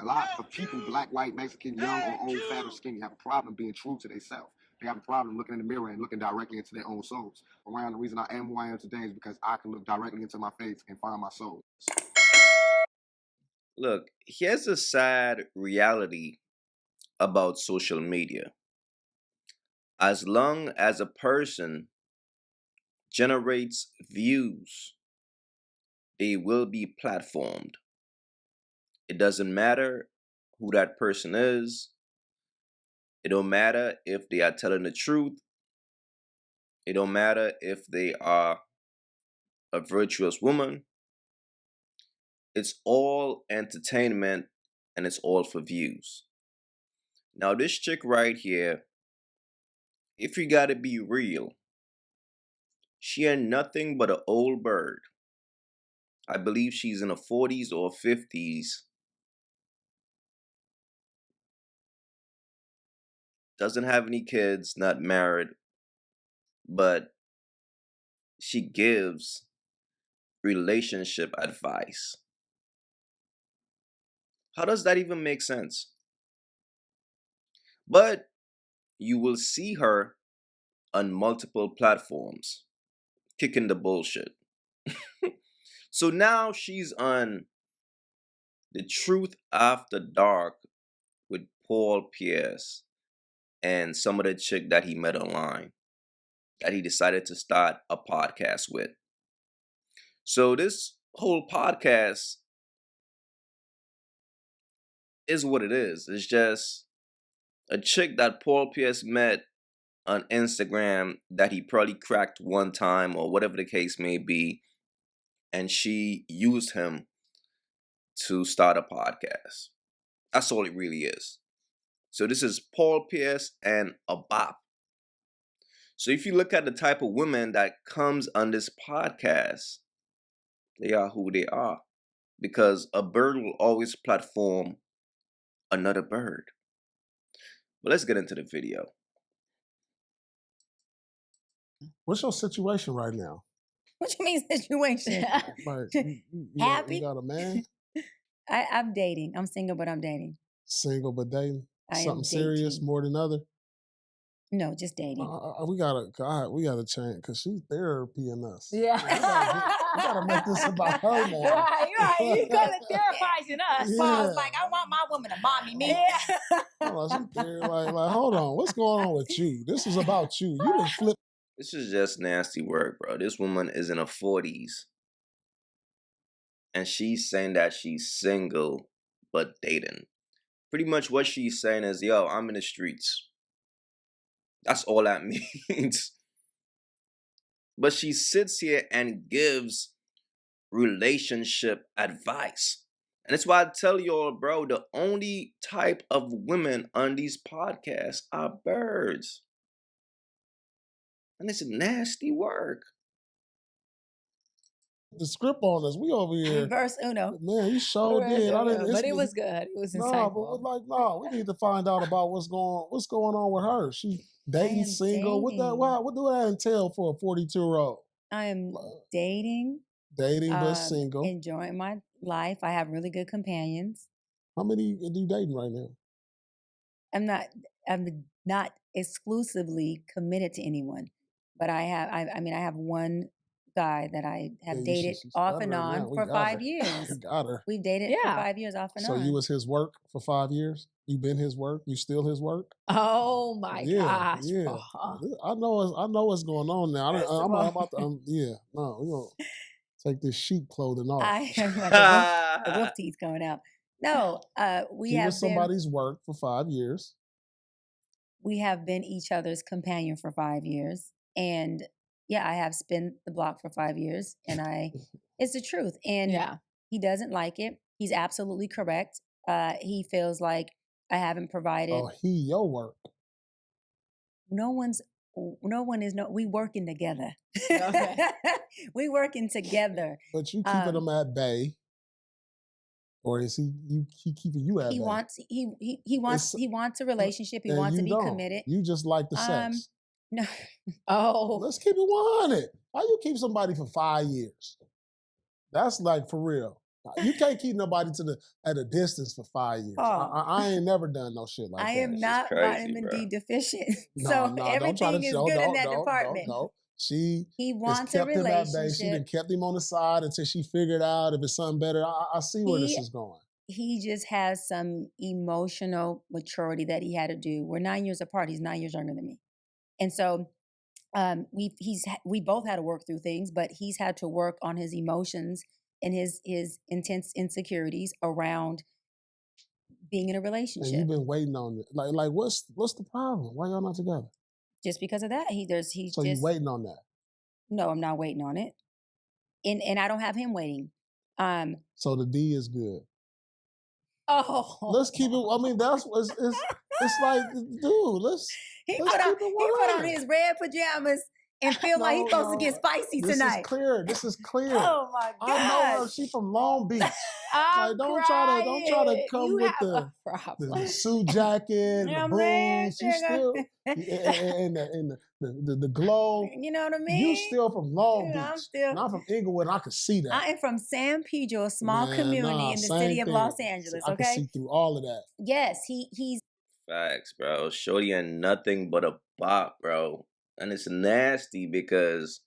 A lot of people, black, white, Mexican, young or old, fat or skinny, have a problem being true to themselves. They have a problem looking in the mirror and looking directly into their own souls. Around the reason I am who I am today is because I can look directly into my face and find my soul. Look, here's a sad reality about social media. As long as a person generates views, they will be platformed. It doesn't matter who that person is. It don't matter if they are telling the truth. It don't matter if they are a virtuous woman. It's all entertainment and it's all for views. Now this chick right here, if you gotta be real, she ain't nothing but an old bird. I believe she's in her 40s or 50s. Doesn't have any kids, not married, but she gives relationship advice. How does that even make sense? But you will see her on multiple platforms kicking the bullshit. So now she's on the Truth After Dark with Paul Pierce and some of the chick that he met online that he decided to start a podcast with. So this whole podcast is what it is. It's just a chick that Paul Pierce met on Instagram that he probably cracked one time or whatever the case may be, and she used him to start a podcast. That's all it really is. So this is Paul Pierce and a bop. So if you look at the type of women that comes on this podcast, they are who they are. Because a bird will always platform another bird. But let's get into the video. What's your situation right now? What you mean situation? Like, Happy? You got a man? I'm dating. I'm single, but I'm dating. Single but dating? I am Something serious dating. more than other? No, just dating. We gotta change because she's therapying us. Yeah. We gotta make this about her now. Right. You gotta therapizing us. Yeah. Paul's like, I want my woman to mommy me. Yeah. Like, hold on, what's going on with you? This is about you. You done flip. This is just nasty work, bro. This woman is in her 40s. And she's saying that she's single, but dating. Pretty much what she's saying is, yo, I'm in the streets. That's all that means. But she sits here and gives relationship advice. And that's why I tell y'all, bro, the only type of women on these podcasts are birds. And it's nasty work. The script on us. We over here. Verse uno. Man, you sure did. But it was good. It was insightful. We need to find out about what's going on with her. She dating, single. Dating. What do that entail for a 42-year-old? I am dating. Dating but single. Enjoying my life. I have really good companions. How many are you dating right now? I'm not exclusively committed to anyone, but I have one guy that I have dated off and on for 5 years. Got her. We've dated for 5 years off and on. So you was his work for 5 years? You been his work? You still his work? Oh my gosh. Yeah. I know what's going on now. I'm about to, we're going to take this sheep clothing off. The wolf teeth going out. No, he was somebody's work for 5 years. We have been each other's companion for 5 years. And yeah, I have spent the block for 5 years, and it's the truth. And he doesn't like it. He's absolutely correct. He feels like I haven't provided. Oh, your work. We working together. Okay. We working together. But you keeping him at bay. Or is he keeping you at bay? He wants a relationship. He wants to be committed. You just like the sex. No. Oh. Let's keep it 100. How you keep somebody for 5 years? That's like for real. You can't keep nobody at a distance for 5 years. I ain't never done no shit like that. I am not vitamin D deficient. No, so don't everything try to is show. good in Don't, that don't, department. don't. He wants kept a him that day. She relationship. done kept him on the side until she figured out if it's something better. I see where this is going. He just has some emotional maturity that he had to do. We're 9 years apart. He's 9 years younger than me. And so we both had to work through things, but he's had to work on his emotions and his intense insecurities around being in a relationship. And you've been waiting on it. Like what's the problem? Why y'all not together? Just because of that. So you waiting on that? No, I'm not waiting on it. And I don't have him waiting. So the D is good. Oh, let's keep it. I mean, it's like, dude, He put on his red pajamas and feel like he's supposed to get spicy tonight. This is clear. Oh my God! I know her. She from Long Beach. Like, don't try to come with the suit jacket, the boots. You still and the glow. You know what I mean? You still from Long Beach. I'm from Inglewood. I can see that. I am from San Pedro, a small community in the city of Los Angeles. I can see through all of that. Yes, he's. Facts, bro. Shorty ain't nothing but a bop, bro. And it's nasty because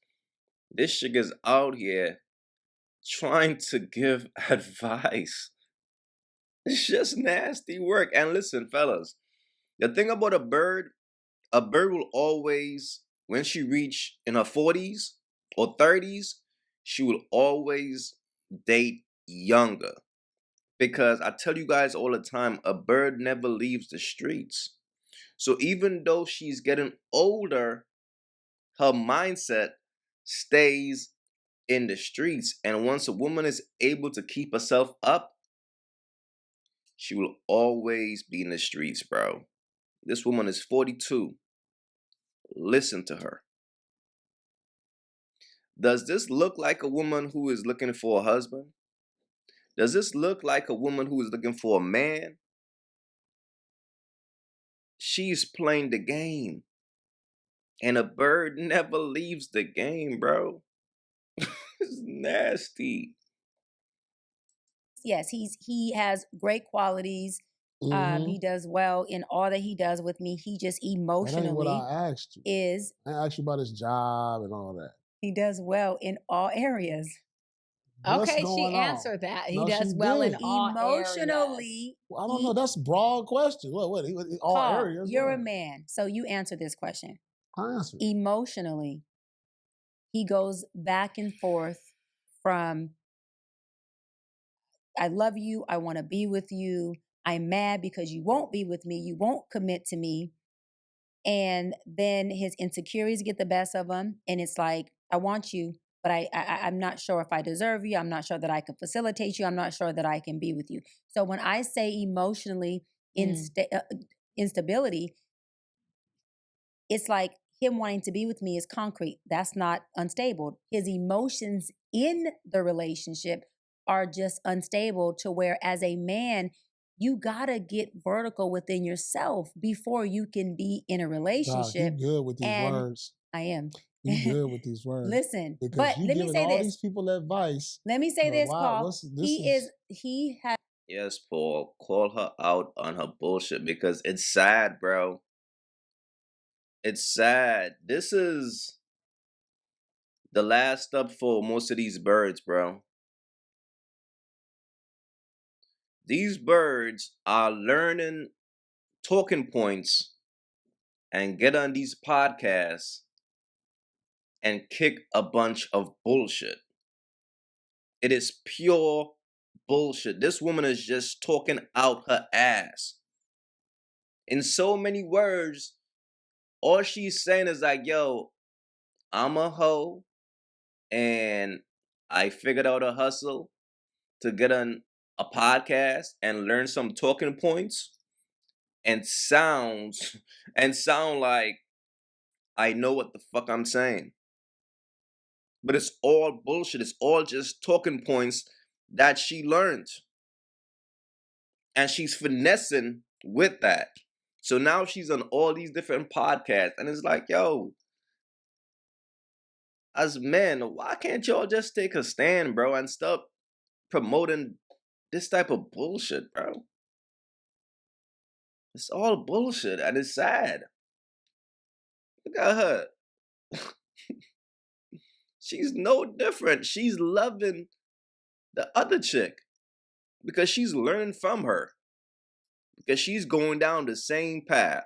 this chick is out here trying to give advice. It's just nasty work. And listen, fellas, the thing about a bird will always, when she reach in her 40s or 30s, she will always date younger. Because I tell you guys all the time, a bird never leaves the streets. So even though she's getting older, her mindset stays in the streets. And once a woman is able to keep herself up, she will always be in the streets, bro. This woman is 42. Listen to her. Does this look like a woman who is looking for a husband? Does this look like a woman who is looking for a man? She's playing the game. And a bird never leaves the game, bro. It's nasty. Yes, he has great qualities. He does well in all that he does with me. He just emotionally that ain't what I asked you. I asked you about his job and all that. He does well in all areas. Okay, she answered that. He does well in all emotionally. Well, I don't know. That's a broad question. What all Paul, areas? You're a man, so you answer this question. I answered. Emotionally, he goes back and forth from I love you, I want to be with you, I'm mad because you won't be with me, you won't commit to me. And then his insecurities get the best of him. And it's like, I want you, but I'm not sure if I deserve you. I'm not sure that I can facilitate you. I'm not sure that I can be with you. So when I say emotionally instability, it's like him wanting to be with me is concrete. That's not unstable. His emotions in the relationship are just unstable to where as a man, you gotta get vertical within yourself before you can be in a relationship. You good with these words. I am. You good with these words. Listen, because but let me say all this. These people advice. Let me say this, Paul. He has. Yes, Paul. Call her out on her bullshit because it's sad, bro. It's sad. This is the last step for most of these birds, bro. These birds are learning talking points and get on these podcasts and kick a bunch of bullshit. It is pure bullshit. This woman is just talking out her ass. In so many words, all she's saying is like, yo, I'm a hoe and I figured out a hustle to get on a podcast and learn some talking points and sound like I know what the fuck I'm saying. But it's all bullshit. It's all just talking points that she learned. And she's finessing with that. So now she's on all these different podcasts. And it's like, yo, as men, why can't y'all just take a stand, bro, and stop promoting this type of bullshit, bro. It's all bullshit, and it's sad. Look at her. She's no different. She's loving the other chick because she's learning from her. Because she's going down the same path.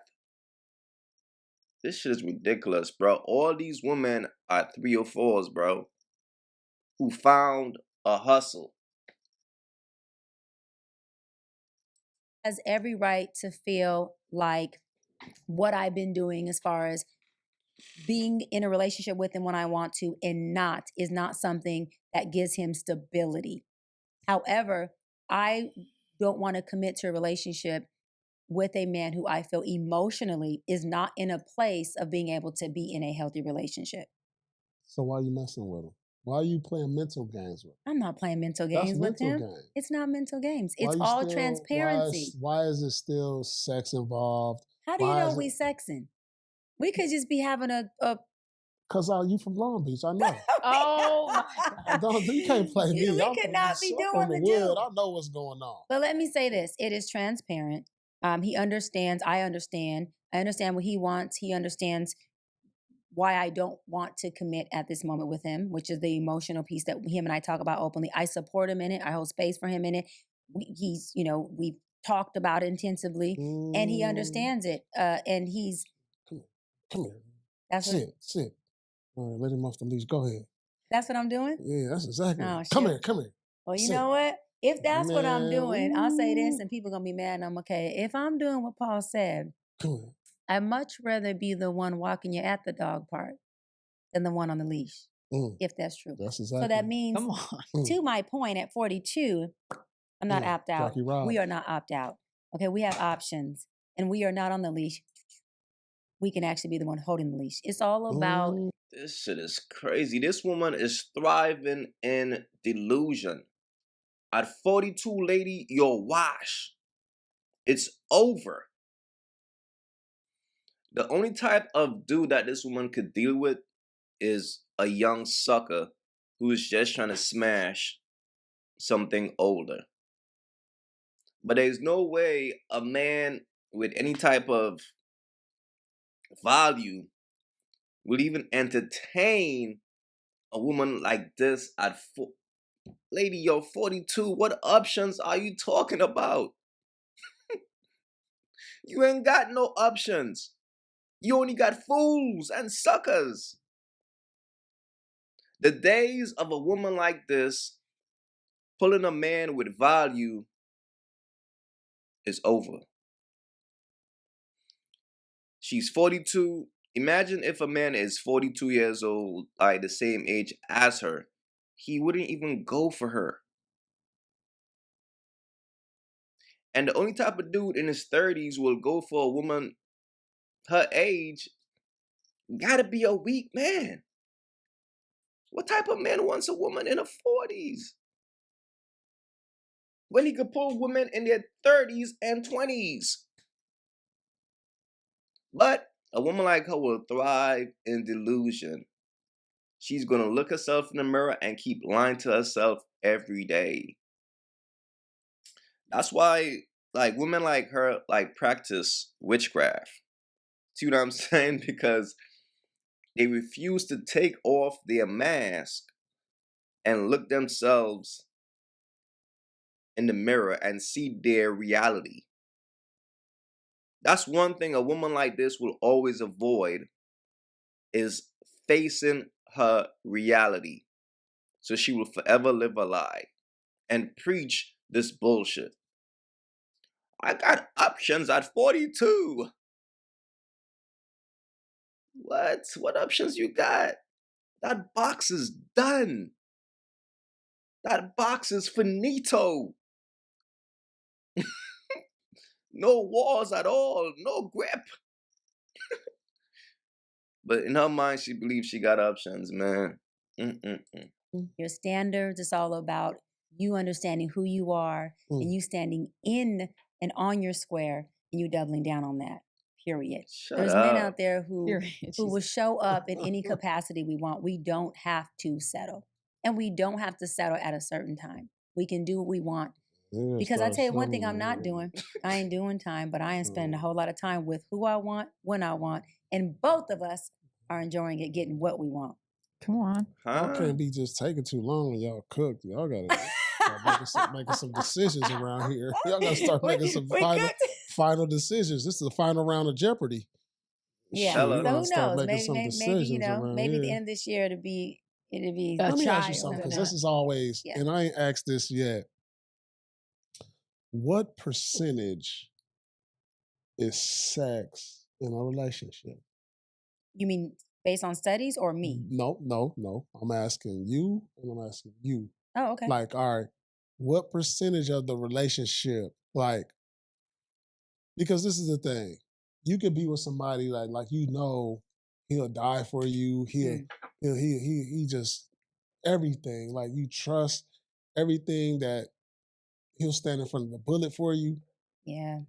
This shit is ridiculous, bro. All these women are 3 or 4s, bro, who found a hustle. Has every right to feel like what I've been doing as far as being in a relationship with him when I want to and not is not something that gives him stability. However, I don't want to commit to a relationship with a man who I feel emotionally is not in a place of being able to be in a healthy relationship. So why are you messing with him? Why are you playing mental games with him? I'm not playing mental games with him. Game. It's not mental games. It's all transparency. Why is it still sex involved? How do you know we sexing? We could just be having a Because you from Long Beach, I know. Oh, you can't play me. We could not be doing the do. I know what's going on. But let me say this. It is transparent. He understands. I understand. I understand what he wants. He understands why I don't want to commit at this moment with him, which is the emotional piece that him and I talk about openly. I support him in it. I hold space for him in it. We've talked about it intensively, and he understands it. And he's... Come here. Sit. All right, let him off the leash. Go ahead. That's what I'm doing? Yeah, that's exactly right. Come here. Well, you know what? If that's what I'm doing, I'll say this, and people are going to be mad, and I'm okay. If I'm doing what Paul said, I'd much rather be the one walking you at the dog park than the one on the leash, if that's true. That's exactly. So that means, to my point, at 42, I'm not opt out. We are not opt out. Okay, we have options, and we are not on the leash. We can actually be the one holding the leash. It's all about... This shit is crazy. This woman is thriving in delusion. At 42, lady, you're washed. It's over. The only type of dude that this woman could deal with is a young sucker who is just trying to smash something older. But there's no way a man with any type of value will even entertain a woman like this at Lady, you're 42. What options are you talking about? You ain't got no options. You only got fools and suckers. The days of a woman like this pulling a man with value is over. She's 42. Imagine if a man is 42 years old, like the same age as her. He wouldn't even go for her. And the only type of dude in his 30s will go for a woman her age gotta be a weak man. What type of man wants a woman in her 40s? When he could pull women in their 30s and 20s. But a woman like her will thrive in delusion. She's going to look herself in the mirror and keep lying to herself every day. That's why, like, women like her, like, practice witchcraft. See what I'm saying? Because they refuse to take off their mask and look themselves in the mirror and see their reality. That's one thing a woman like this will always avoid, is facing her reality. So she will forever live a lie and preach this bullshit. I got options at 42. What? What options you got? That box is done. That box is finito. No walls at all. No grip. But in her mind, she believes she got options, man. Your standards, it's all about you understanding who you are and you standing in and on your square and you doubling down on that. Period. There's men out there who will show up in any capacity we want. We don't have to settle. And we don't have to settle at a certain time. We can do what we want. Because I tell you one thing I'm not doing. I ain't doing time, but I am spending a whole lot of time with who I want, when I want. And both of us are enjoying it, getting what we want. Come on. Y'all can't be just taking too long when y'all cook. Y'all gotta start making some decisions around here. Y'all gotta start making some final decisions. This is the final round of Jeopardy. Yeah. Shit, so who knows? Maybe you know, maybe at the end of this year it'll be Let me ask you something, because this is always, and I ain't asked this yet. What percentage is sex in a relationship? You mean based on studies or me? No. I'm asking you, and I'm asking you. Oh, okay. Like, all right, what percentage of the relationship, like, because this is the thing, you could be with somebody like you know he'll die for you. He just everything. Like, you trust everything that he'll stand in front of the bullet for you. Yeah.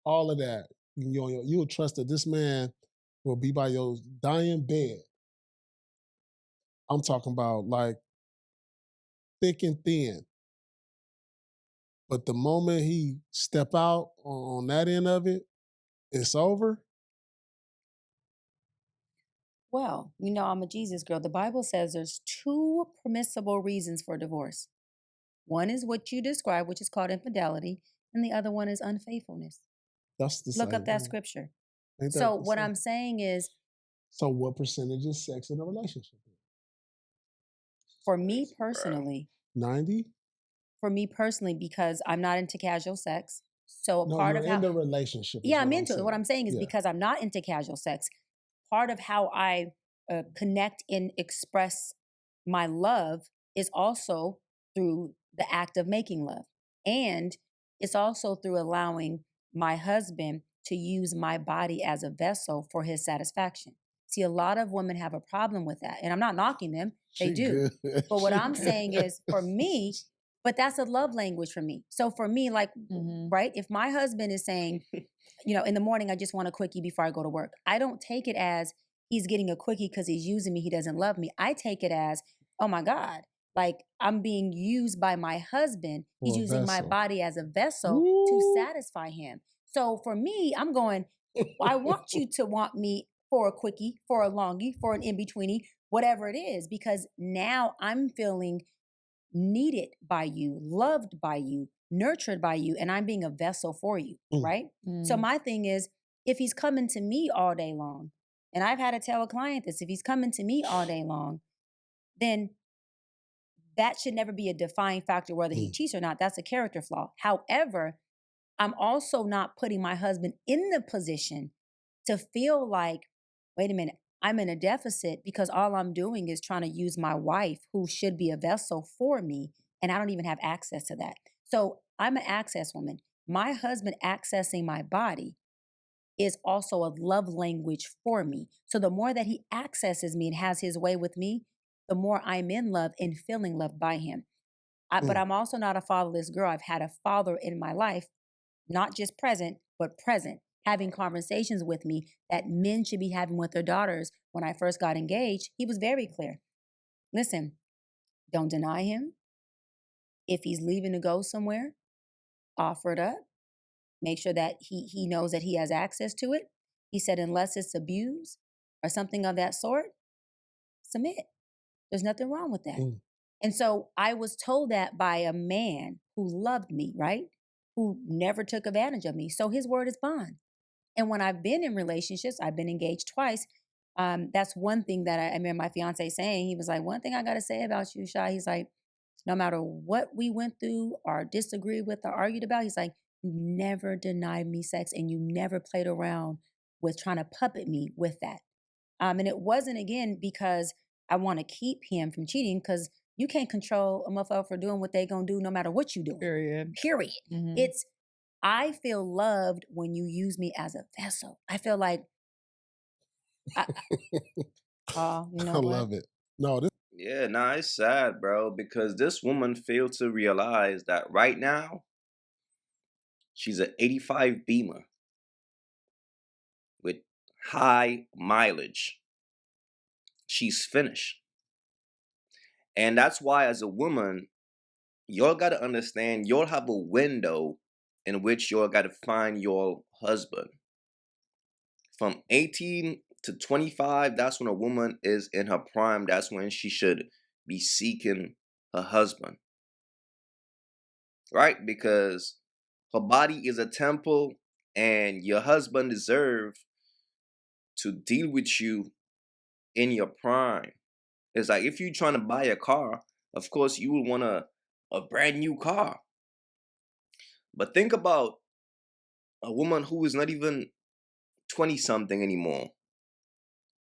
All of that. You'll trust that this man will be by your dying bed. I'm talking about like thick and thin. But the moment he step out on that end of it, it's over. Well, you know, I'm a Jesus girl. The Bible says there's 2 permissible reasons for divorce. One is what you described, which is called infidelity, and the other one is unfaithfulness. That's the Look same up that thing. scripture. Ain't So that what same? I'm saying is, So what percentage is sex in a relationship? for me personally, 90? For me personally, because I'm not into casual sex. So a No, part you're of how in the relationship. Yeah, I'm into it. What I'm saying is because I'm not into casual sex, part of how I connect and express my love is also through the act of making love. And it's also through allowing my husband to use my body as a vessel for his satisfaction. See, a lot of women have a problem with that. And I'm not knocking them. They do. But what I'm saying is, for me, but that's a love language for me. So for me, like, right, if my husband is saying, you know, in the morning, I just want a quickie before I go to work, I don't take it as he's getting a quickie because he's using me, he doesn't love me. I take it as, oh my God, like I'm being used by my husband. He's using my body as a vessel to satisfy him. So for me, I'm going, I want you to want me for a quickie, for a longie, for an in-betweenie, whatever it is, because now I'm feeling needed by you, loved by you, nurtured by you, and I'm being a vessel for you, right? So my thing is, if he's coming to me all day long, and I've had to tell a client this, if he's coming to me all day long, then that should never be a defining factor whether he cheats or not. That's a character flaw. However, I'm also not putting my husband in the position to feel like, wait a minute, I'm in a deficit because all I'm doing is trying to use my wife, who should be a vessel for me, and I don't even have access to that. So I'm an access woman. My husband accessing my body is also a love language for me. So the more that he accesses me and has his way with me, the more I'm in love and feeling loved by him. But I'm also not a fatherless girl. I've had a father in my life, not just present, but present, having conversations with me that men should be having with their daughters. When I first got engaged, he was very clear. Listen, don't deny him. If he's leaving to go somewhere, offer it up. Make sure that he knows that he has access to it. He said, unless it's abuse or something of that sort, submit. There's nothing wrong with that. And so I was told that by a man who loved me, right? Who never took advantage of me. So his word is bond. And when I've been in relationships, I've been engaged twice. That's one thing that I remember my fiance saying. He was like, one thing I got to say about you, Shy, he's like, no matter what we went through or disagreed with or argued about, he's like, you never denied me sex and you never played around with trying to puppet me with that. And it wasn't, again, because I want to keep him from cheating, because you can't control a motherfucker for doing what they gonna do no matter what you do. Period. It's, I feel loved when you use me as a vessel. I feel like, you know I love it. No, Yeah, nah, it's sad, bro, because this woman failed to realize that right now, she's an 85 Beamer with high mileage. She's finished. And that's why, as a woman, y'all gotta understand, y'all have a window in which y'all gotta find your husband. From 18 to 25, that's when a woman is in her prime. That's when she should be seeking her husband. Right? Because her body is a temple, and your husband deserves to deal with you in your prime. It's like if you're trying to buy a car, of course you would want a brand new car. But think about a woman who is not even 20 something anymore.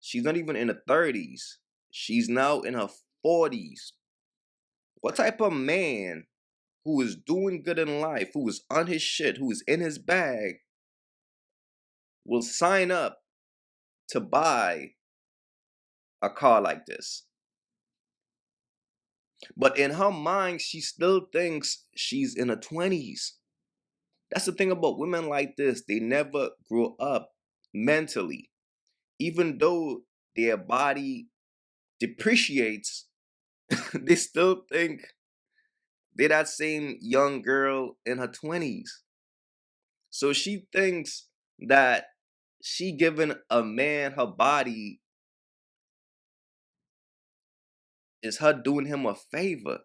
She's not even in her 30s. She's now in her 40s. What type of man who is doing good in life, who is on his shit, who is in his bag, will sign up to buy a car like this? But in her mind, she still thinks she's in her 20s. That's the thing about women like this. They never grow up mentally. Even though their body depreciates, they still think they're that same young girl in her 20s. So she thinks that she giving a man her body is her doing him a favor.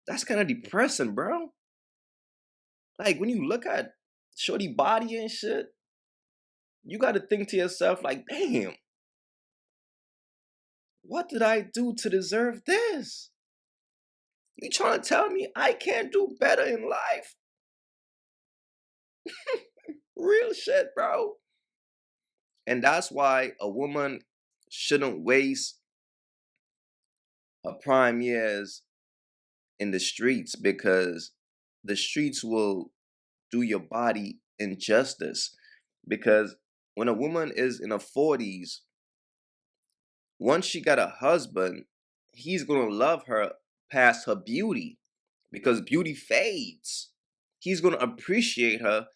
That's kind of depressing, bro. Like, when you look at shorty body and shit, you got to think to yourself like, damn, what did I do to deserve this? You trying to tell me I can't do better in life? Real shit, bro. And that's why a woman shouldn't waste her prime years in the streets, because the streets will do your body injustice. Because when a woman is in her 40s, once she got a husband, he's going to love her past her beauty, because beauty fades. He's going to appreciate her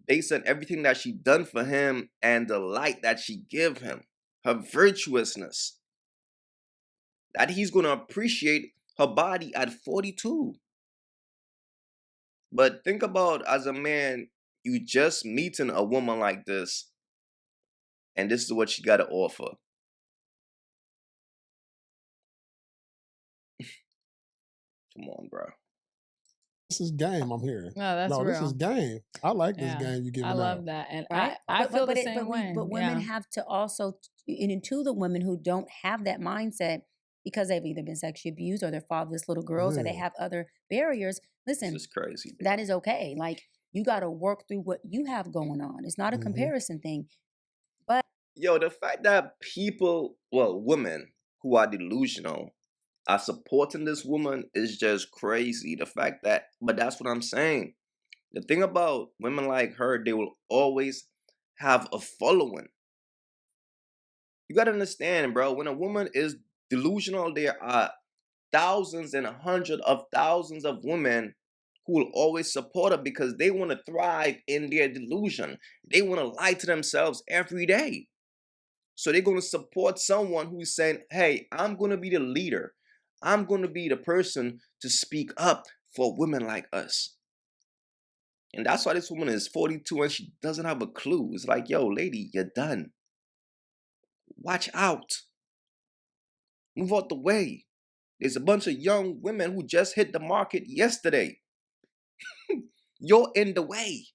based on everything that she done for him and the light that she give him, her virtuousness. That he's going to appreciate her body at 42. But think about, as a man, you just meeting a woman like this, and this is what she got to offer. Come on, bro. This is game I'm hearing. No, that's real. This is game. I like this game you giving out. I love that. And right? I feel the same way. But women have to also, and to the women who don't have that mindset, because they've either been sexually abused or they're fatherless little girls, or they have other barriers. Listen, this is crazy, bro. That is okay. Like, you got to work through what you have going on. It's not a comparison thing. But yo, the fact that people, well, women who are delusional are supporting this woman is just crazy. The fact that, but that's what I'm saying. The thing about women like her, they will always have a following. You gotta understand, bro, when a woman is delusional, there are thousands and hundreds of thousands of women who will always support her, because they want to thrive in their delusion. They want to lie to themselves every day. So they're going to support someone who's saying, hey, I'm going to be the leader. I'm going to be the person to speak up for women like us. And that's why this woman is 42 and she doesn't have a clue. It's like, yo, lady, you're done. Watch out. Move out the way. There's a bunch of young women who just hit the market yesterday. You're in the way.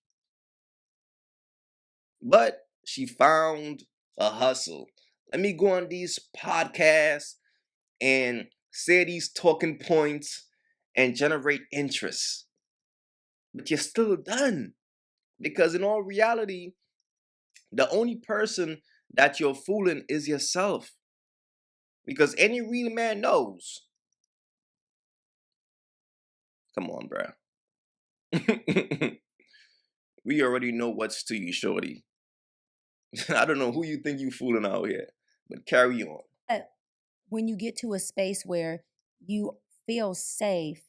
But she found a hustle. Let me go on these podcasts and say these talking points and generate interest. But you're still done. Because in all reality, the only person that you're fooling is yourself. Because any real man knows. Come on, bro. We already know what's to you, shorty. I don't know who you think you fooling out here, but carry on. When you get to a space where you feel safe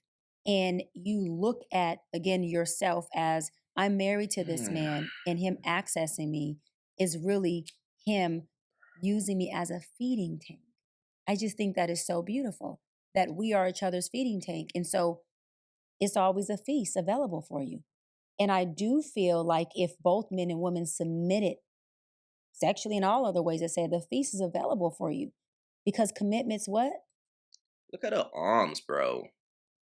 and you look at, again, yourself as, I'm married to this man, and him accessing me is really him using me as a feeding tank. I just think that is so beautiful. that we are each other's feeding tank. And so it's always a feast available for you. And I do feel like if both men and women submitted sexually in all other ways, that say the feast is available for you. Because commitment's what? Look at her arms, bro.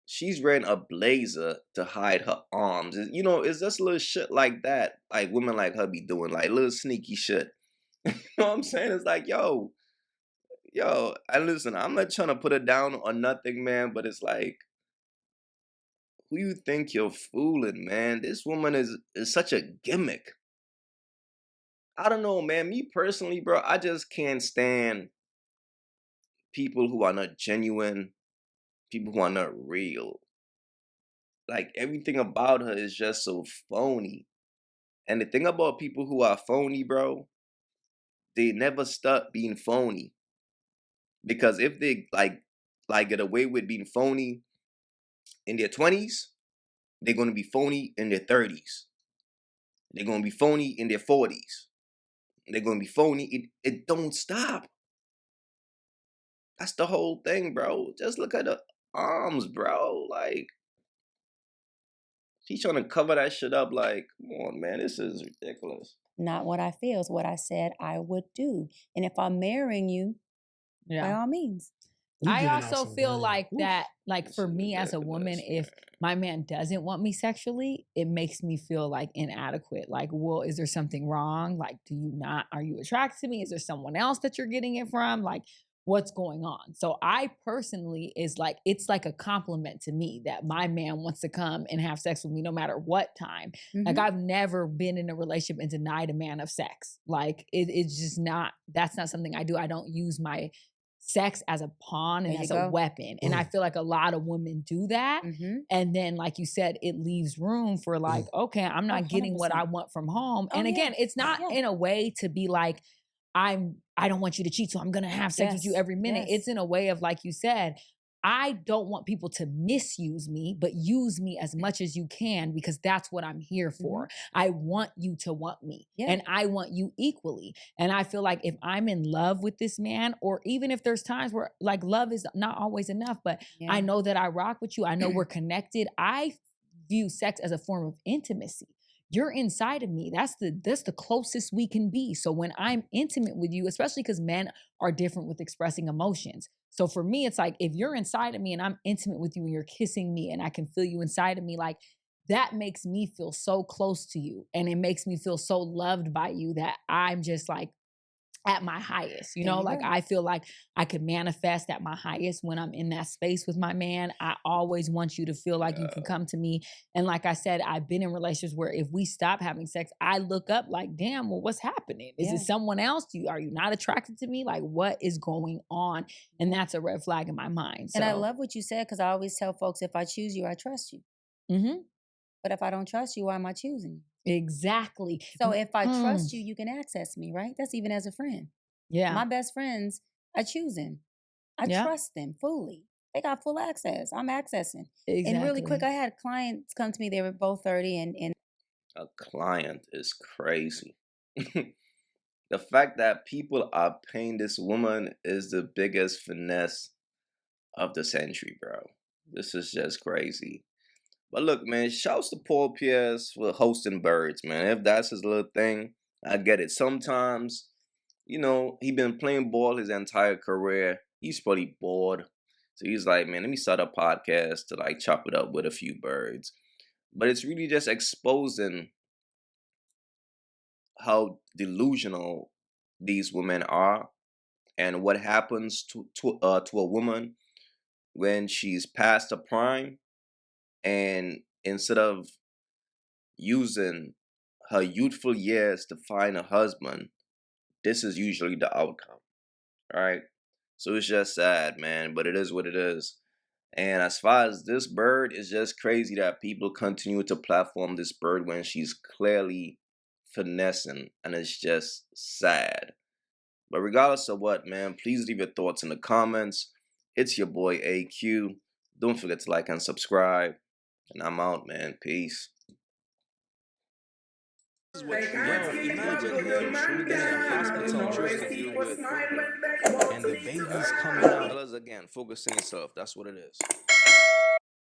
She's wearing a blazer to hide her arms. You know, it's just little shit like that. Like women like her be doing, like little sneaky shit. You know what I'm saying? It's like, yo, and listen, I'm not trying to put her down or nothing, man, but it's like, who you think you're fooling, man? This woman is such a gimmick. I don't know, man. Me personally, bro, I just can't stand people who are not genuine, people who are not real. Like everything about her is just so phony. And the thing about people who are phony, bro, they never stop being phony. Because if they like get away with being phony in their 20s, they're gonna be phony in their 30s. They're gonna be phony in their 40s. They're gonna be phony. It don't stop. That's the whole thing, bro. Just look at the arms, bro. Like, she's trying to cover that shit up. Like, come on, man. This is ridiculous. Not what I feel is what I said I would do. And if I'm marrying you, by all means. I also feel like that, like for me as a woman, if my man doesn't want me sexually, it makes me feel like inadequate. Like, well, is there something wrong? Like, are you attracted to me? Is there someone else that you're getting it from? Like, what's going on? So I personally it's like a compliment to me that my man wants to come and have sex with me no matter what time. Mm-hmm. Like I've never been in a relationship and denied a man of sex. Like it's just that's not something I do. I don't use my sex as a pawn and as a weapon. And I feel like a lot of women do that. Mm-hmm. And then, like you said, it leaves room for like, okay, I'm not 100%. Getting what I want from home. And again, it's not in a way to be like, I don't want you to cheat, so I'm gonna have sex with you every minute. It's in a way of, like you said, I don't want people to misuse me, but use me as much as you can because that's what I'm here for. Mm-hmm. I want you to want me and I want you equally. And I feel like if I'm in love with this man, or even if there's times where like love is not always enough, but I know that I rock with you. I know we're connected. I view sex as a form of intimacy. You're inside of me. That's the closest we can be. So when I'm intimate with you, especially because men are different with expressing emotions. So for me, it's like if you're inside of me and I'm intimate with you and you're kissing me and I can feel you inside of me, like that makes me feel so close to you. And it makes me feel so loved by you that I'm just like at my highest, like I feel like I could manifest at my highest when I'm in that space with my man. I always want you to feel like you can come to me. And like I said, I've been in relationships where if we stop having sex, I look up like, damn, well, what's happening? Is it someone else? Are you not attracted to me? Like what is going on? And that's a red flag in my mind. So. And I love what you said, because I always tell folks, if I choose you, I trust you. Mm-hmm. But if I don't trust you, why am I choosing you? Exactly. So if I trust you, you can access me, right? That's even as a friend. Yeah. My best friends, I choose them. I trust them fully. They got full access. I'm accessing. Exactly. And really quick, I had clients come to me. They were both 30 and a client is crazy. The fact that people are paying this woman is the biggest finesse of the century, bro. This is just crazy. But look, man, shouts to Paul Pierce for hosting birds, man. If that's his little thing, I get it. Sometimes, he been playing ball his entire career. He's probably bored. So he's like, man, let me start a podcast to like chop it up with a few birds. But it's really just exposing how delusional these women are and what happens to a woman when she's past the prime. And instead of using her youthful years to find a husband, this is usually the outcome, right? So it's just sad, man, but it is what it is. And as far as this bird, it's just crazy that people continue to platform this bird when she's clearly finessing, and it's just sad. But regardless of what, man, please leave your thoughts in the comments. It's your boy AyeQ. Don't forget to like and subscribe. And I'm out, man. Peace. Imagine him shooting a hospital with the baby's coming out. Fellas, again, focus on yourself. That's what it is.